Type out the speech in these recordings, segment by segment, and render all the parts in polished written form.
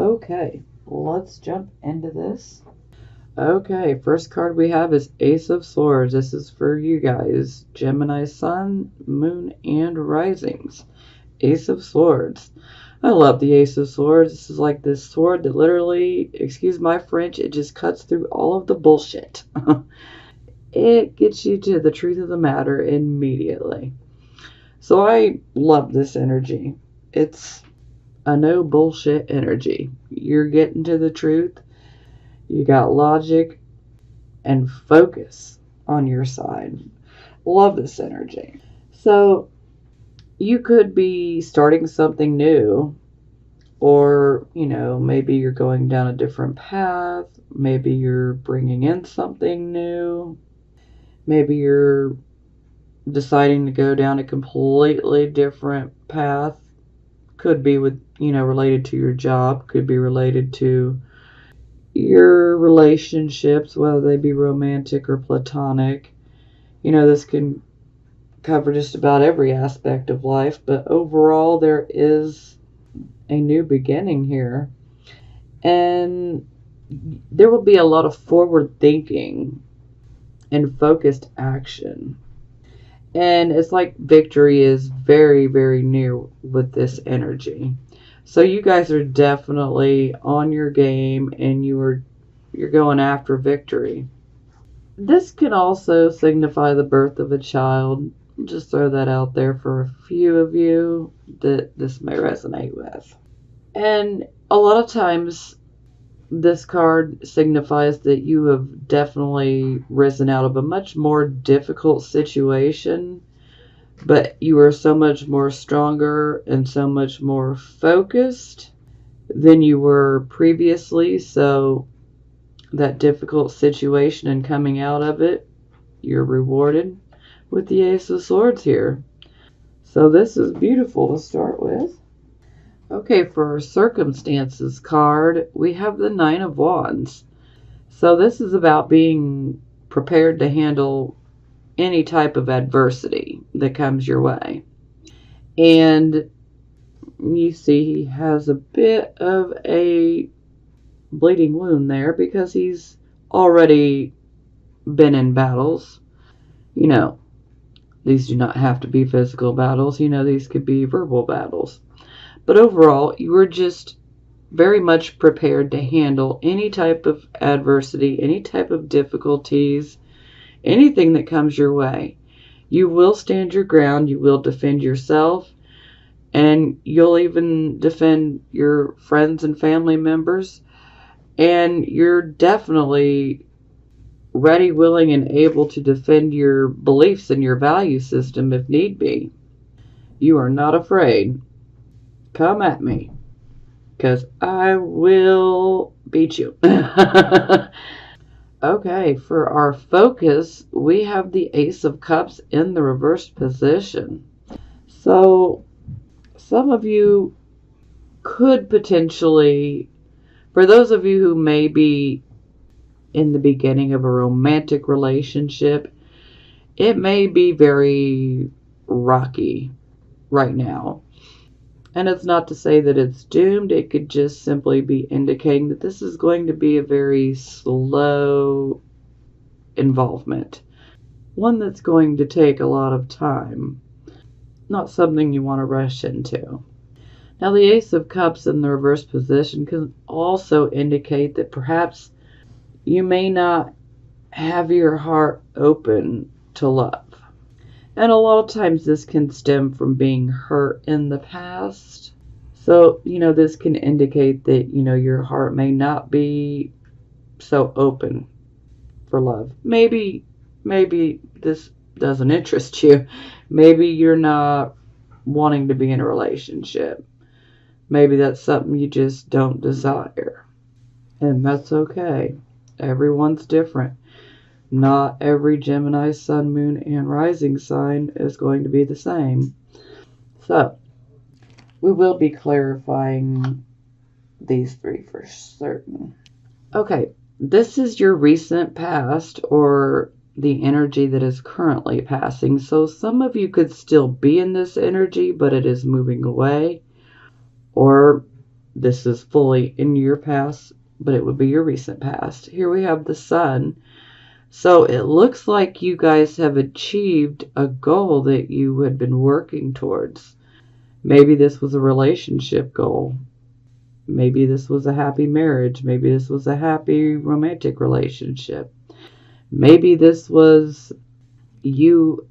Okay, let's jump into this. Okay, first card we have is Ace of Swords. This is for you guys, Gemini Sun, Moon, and Risings. Ace of Swords. I love the Ace of Swords. This is like this sword that literally, excuse my French, it just cuts through all of the bullshit. It gets you to the truth of the matter immediately. So I love this energy. It's a no bullshit energy. You're getting to the truth. You got logic and focus on your side. Love this energy. So you could be starting something new, or, maybe you're going down a different path. Maybe you're bringing in something new. Maybe you're deciding to go down a completely different path. Could be with, related to your job. Could be related to your relationships, whether they be romantic or platonic. This can cover just about every aspect of life, but overall there is a new beginning here. And there will be a lot of forward thinking and focused action. And it's like victory is very, very near with this energy. So you guys are definitely on your game, and you're going after victory. This can also signify the birth of a child. Just throw that out there for a few of you that this may resonate with. And a lot of times this card signifies that you have definitely risen out of a much more difficult situation, but you are so much more stronger and so much more focused than you were previously. So that difficult situation and coming out of it, you're rewarded with the Ace of Swords here. So this is beautiful to start with. Okay, for our circumstances card, we have the Nine of Wands. So this is about being prepared to handle any type of adversity that comes your way. And you see he has a bit of a bleeding wound there because he's already been in battles. These do not have to be physical battles. These could be verbal battles. But overall, you were just very much prepared to handle any type of adversity, any type of difficulties, anything that comes your way. You will stand your ground. You will defend yourself. And you'll even defend your friends and family members. And you're definitely ready, willing, and able to defend your beliefs and your value system if need be. You are not afraid. Come at me, because I will beat you. Okay, for our focus, we have the Ace of Cups in the reversed position. So some of you could potentially, for those of you who may be in the beginning of a romantic relationship, it may be very rocky right now. And it's not to say that it's doomed. It could just simply be indicating that this is going to be a very slow involvement. One that's going to take a lot of time. Not something you want to rush into. Now, the Ace of Cups in the reverse position can also indicate that perhaps you may not have your heart open to love. And a lot of times this can stem from being hurt in the past. So, this can indicate that, your heart may not be so open for love. Maybe this doesn't interest you. Maybe you're not wanting to be in a relationship. Maybe that's something you just don't desire. And that's okay. Everyone's different. Not every Gemini, Sun, Moon, and Rising sign is going to be the same. So, we will be clarifying these three for certain. Okay, this is your recent past or the energy that is currently passing. So some of you could still be in this energy, but it is moving away. Or this is fully in your past, but it would be your recent past. Here we have the Sun. So it looks like you guys have achieved a goal that you had been working towards. Maybe this was a relationship goal. Maybe this was a happy marriage. Maybe this was a happy romantic relationship. Maybe this was you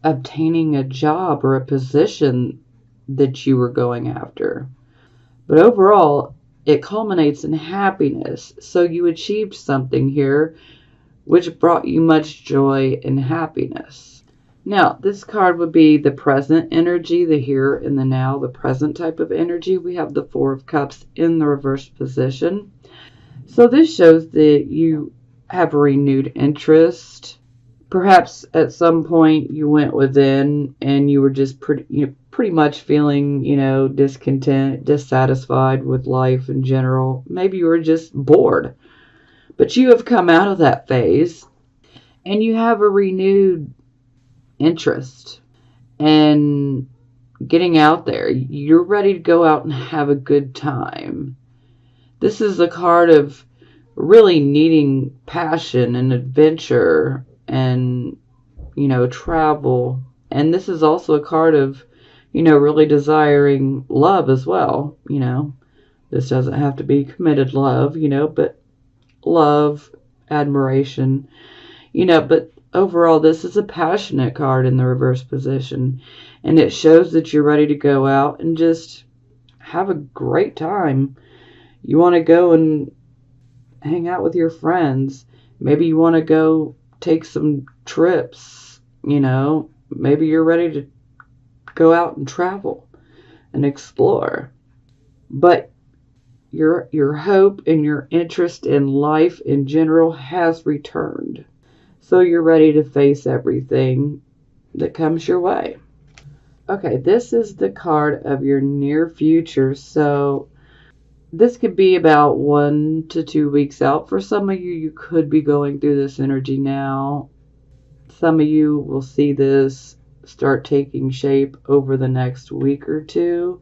obtaining a job or a position that you were going after. But overall, it culminates in happiness. So you achieved something here which brought you much joy and happiness. Now, this card would be the present energy, the here and the now, the present type of energy. We have the Four of Cups in the reverse position. So this shows that you have a renewed interest. Perhaps at some point you went within and you were just pretty much feeling, discontent, dissatisfied with life in general. Maybe you were just bored. But you have come out of that phase and you have a renewed interest in getting out there. You're ready to go out and have a good time. This is a card of really needing passion and adventure and, travel. And this is also a card of, really desiring love as well. This doesn't have to be committed love, but love, admiration, but overall this is a passionate card in the reverse position, and it shows that you're ready to go out and just have a great time. You want to go and hang out with your friends. Maybe you want to go take some trips, maybe you're ready to go out and travel and explore. But your hope and your interest in life in general has returned. So you're ready to face everything that comes your way. Okay, this is the card of your near future. So this could be about 1 to 2 weeks out. For some of you, you could be going through this energy now. Some of you will see this start taking shape over the next week or two.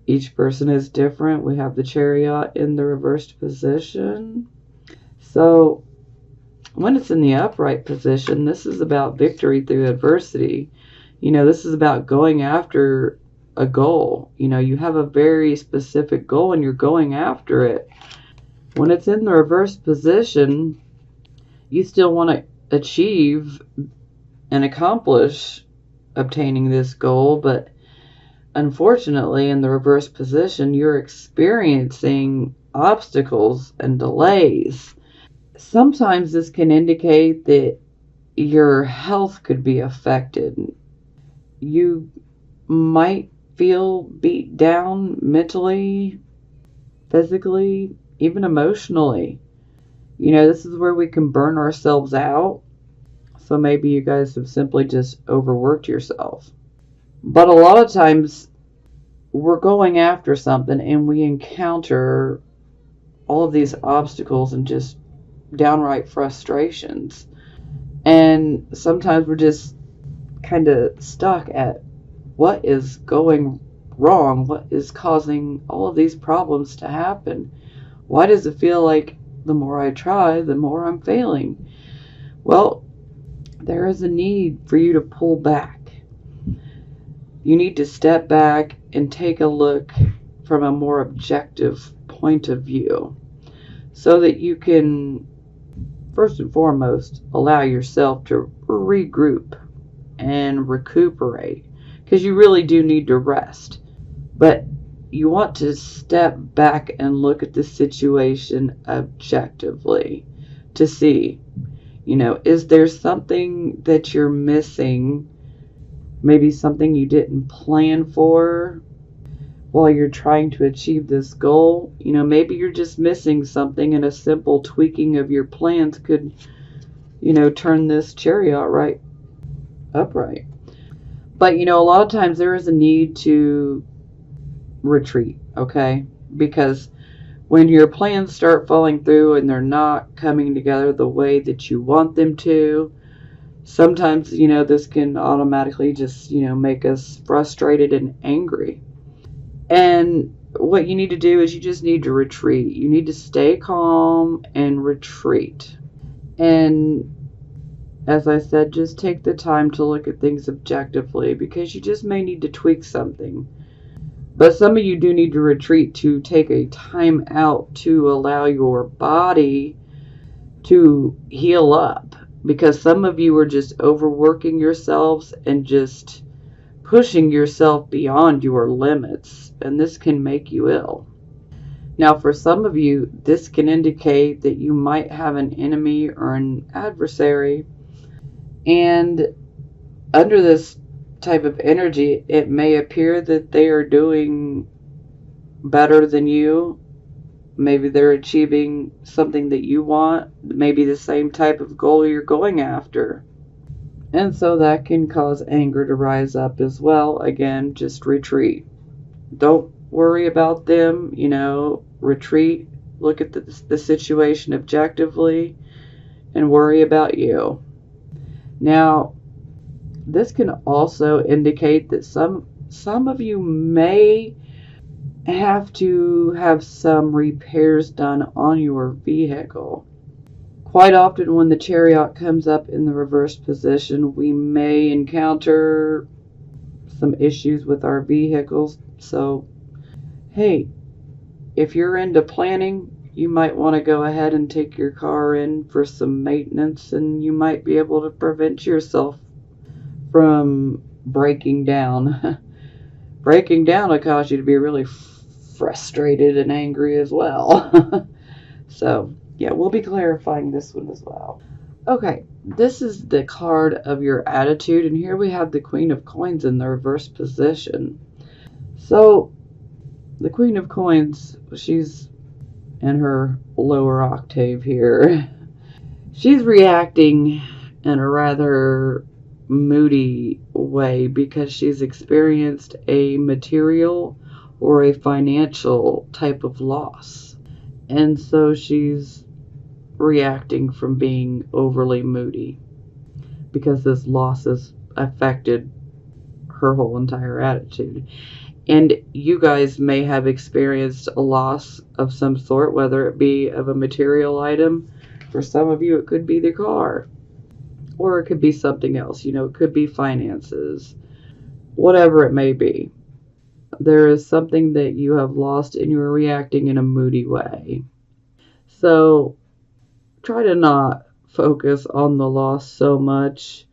Each person is different. We have the Chariot in the reversed position. So when it's in the upright position, this is about victory through adversity. This is about going after a goal. You have a very specific goal and you're going after it. When it's in the reversed position, you still want to achieve and accomplish obtaining this goal, but unfortunately, in the reverse position, you're experiencing obstacles and delays. Sometimes this can indicate that your health could be affected. You might feel beat down mentally, physically, even emotionally. This is where we can burn ourselves out. So maybe you guys have simply just overworked yourself. But a lot of times we're going after something and we encounter all of these obstacles and just downright frustrations. And sometimes we're just kind of stuck at what is going wrong, what is causing all of these problems to happen. Why does it feel like the more I try, the more I'm failing? Well, there is a need for you to pull back. You need to step back and take a look from a more objective point of view so that you can, first and foremost, allow yourself to regroup and recuperate, because you really do need to rest. But you want to step back and look at the situation objectively to see, is there something that you're missing? Maybe something you didn't plan for while you're trying to achieve this goal. Maybe you're just missing something, and a simple tweaking of your plans could, turn this chariot right upright. But, a lot of times there is a need to retreat, okay? Because when your plans start falling through and they're not coming together the way that you want them to, sometimes, this can automatically just, make us frustrated and angry. And what you need to do is you just need to retreat. You need to stay calm and retreat. And as I said, just take the time to look at things objectively, because you just may need to tweak something. But some of you do need to retreat, to take a time out to allow your body to heal up, because some of you are just overworking yourselves and just pushing yourself beyond your limits, and this can make you ill. Now, for some of you, this can indicate that you might have an enemy or an adversary, and under this type of energy, it may appear that they are doing better than you. Maybe they're achieving something that you want, maybe the same type of goal you're going after. And so that can cause anger to rise up as well. Again, just retreat. Don't worry about them, retreat, look at the situation objectively, and worry about you. Now, this can also indicate that some of you may have to have some repairs done on your vehicle. Quite often when the chariot comes up in the reversed position, we may encounter some issues with our vehicles. So, hey, if you're into planning, you might want to go ahead and take your car in for some maintenance, and you might be able to prevent yourself from breaking down. Breaking down will cause you to be really frustrated and angry as well. So, yeah, we'll be clarifying this one as well. Okay, this is the card of your attitude, and here we have the Queen of Coins in the reverse position. So, the Queen of Coins, she's in her lower octave here. She's reacting in a rather moody way because she's experienced a material or a financial type of loss. And so she's reacting from being overly moody because this loss has affected her whole entire attitude. And you guys may have experienced a loss of some sort, whether it be of a material item. For some of you, it could be the car, or it could be something else. It could be finances, whatever it may be. There is something that you have lost and you're reacting in a moody way. So try to not focus on the loss so much,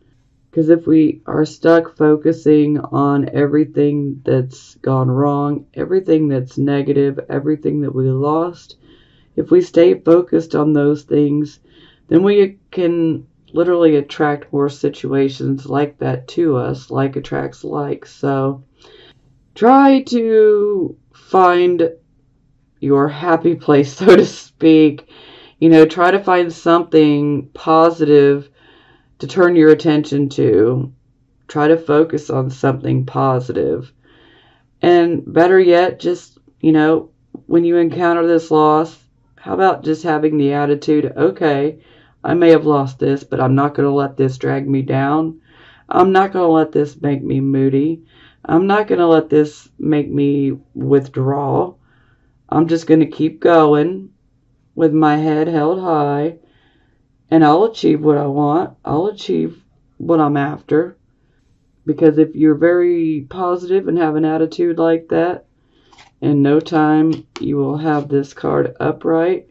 because if we are stuck focusing on everything that's gone wrong, everything that's negative, everything that we lost, if we stay focused on those things, then we can literally attract more situations like that to us, like attracts like. So try to find your happy place, so to speak. Try to find something positive to turn your attention to. Try to focus on something positive. And better yet, just, when you encounter this loss, how about just having the attitude, okay, I may have lost this, but I'm not going to let this drag me down. I'm not going to let this make me moody. I'm not going to let this make me withdraw. I'm just going to keep going with my head held high, and I'll achieve what I want. I'll achieve what I'm after. Because if you're very positive and have an attitude like that, in no time you will have this card upright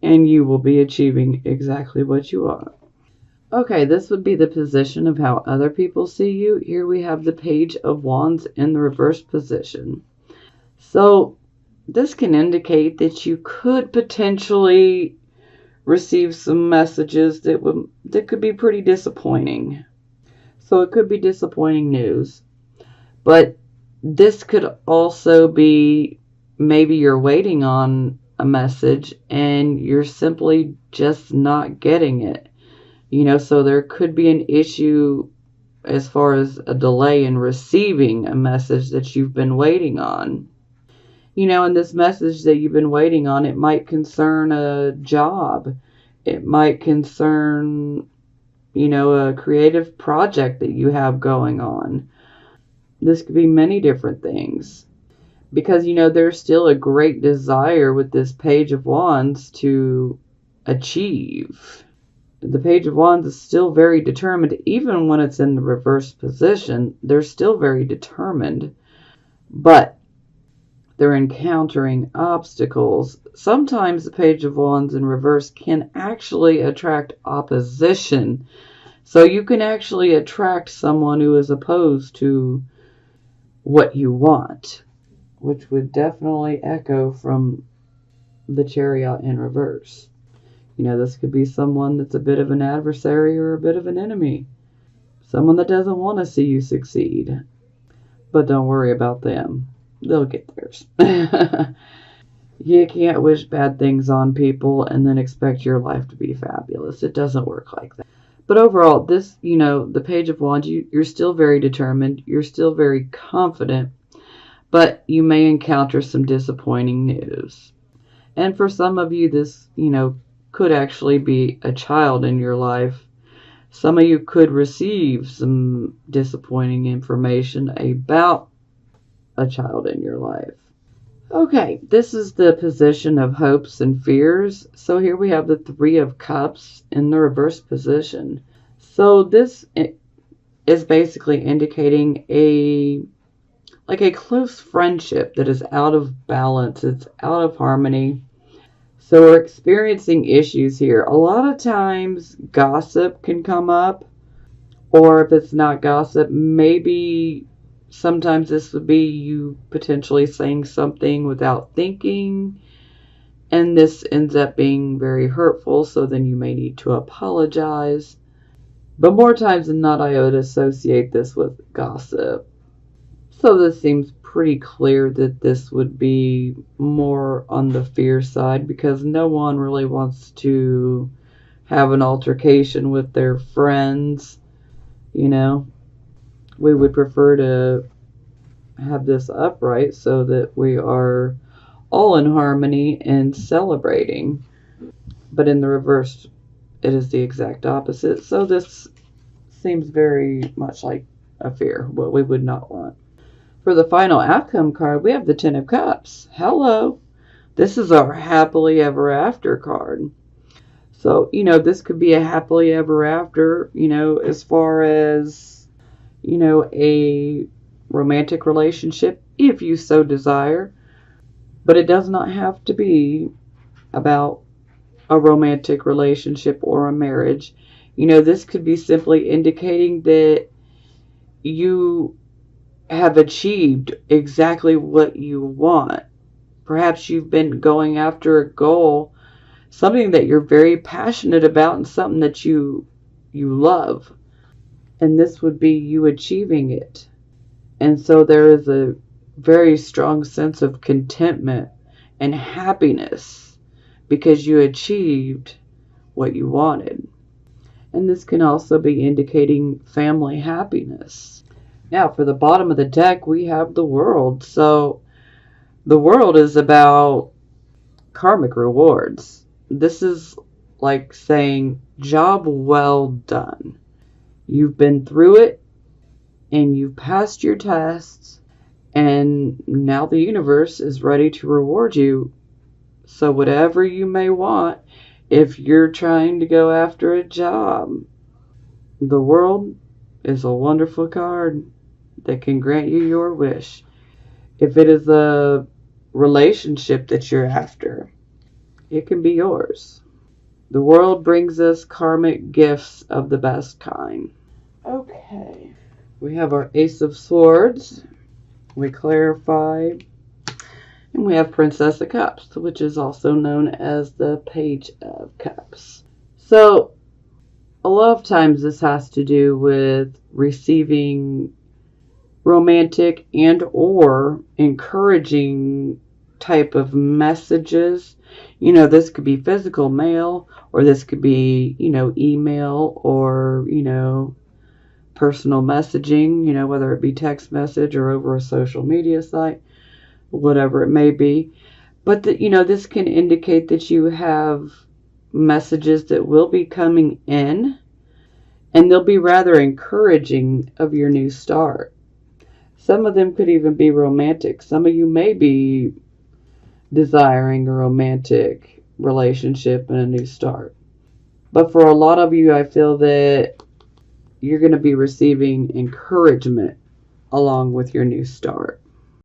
and you will be achieving exactly what you want. Okay, this would be the position of how other people see you. Here we have the Page of Wands in the reverse position. So this can indicate that you could potentially receive some messages that could be pretty disappointing. So it could be disappointing news. But this could also be maybe you're waiting on a message and you're simply just not getting it. So there could be an issue as far as a delay in receiving a message that you've been waiting on. And this message that you've been waiting on, it might concern a job. It might concern, a creative project that you have going on. This could be many different things. Because, there's still a great desire with this Page of Wands to achieve. The Page of Wands is still very determined. Even when it's in the reverse position, they're still very determined. But they're encountering obstacles. Sometimes the Page of Wands in reverse can actually attract opposition. So you can actually attract someone who is opposed to what you want, which would definitely echo from the Chariot in reverse. This could be someone that's a bit of an adversary or a bit of an enemy. Someone that doesn't want to see you succeed. But don't worry about them. They'll get theirs. You can't wish bad things on people and then expect your life to be fabulous. It doesn't work like that. But overall, this, the Page of Wands, you're still very determined. You're still very confident. But you may encounter some disappointing news. And for some of you, this, could actually be a child in your life. Some of you could receive some disappointing information about a child in your life. Okay, this is the position of hopes and fears. So here we have the Three of Cups in the reverse position. So this is basically indicating a close friendship that is out of balance. It's out of harmony. So we're experiencing issues here. A lot of times gossip can come up, or if it's not gossip, maybe sometimes this would be you potentially saying something without thinking, and this ends up being very hurtful, so then you may need to apologize. But more times than not, I would associate this with gossip. So this seems pretty clear that this would be more on the fear side, because no one really wants to have an altercation with their friends. We would prefer to have this upright so that we are all in harmony and celebrating. But in the reverse, it is the exact opposite. So this seems very much like a fear, what we would not want. For the final outcome card, we have the Ten of Cups. Hello. This is our happily ever after card. So, this could be a happily ever after, as far as, a romantic relationship, if you so desire. But it does not have to be about a romantic relationship or a marriage. This could be simply indicating that you have achieved exactly what you want. Perhaps you've been going after a goal, something that you're very passionate about and something that you love. And this would be you achieving it. And so there is a very strong sense of contentment and happiness because you achieved what you wanted. And this can also be indicating family happiness. Now, for the bottom of the deck, we have the World. So, the World is about karmic rewards. This is like saying, job well done. You've been through it, and you've passed your tests, and now the universe is ready to reward you. So, whatever you may want, if you're trying to go after a job, the World is a wonderful card that can grant you your wish. If it is a relationship that you're after, it can be yours. The World brings us karmic gifts of the best kind. Okay. We have our Ace of Swords. We clarify. And we have Princess of Cups, which is also known as the Page of Cups. So, a lot of times this has to do with receiving romantic and or encouraging type of messages. This could be physical mail, or this could be, email, or, personal messaging, whether it be text message or over a social media site, whatever it may be. But, this can indicate that you have messages that will be coming in, and they'll be rather encouraging of your new start. Some of them could even be romantic. Some of you may be desiring a romantic relationship and a new start. But for a lot of you, I feel that you're going to be receiving encouragement along with your new start.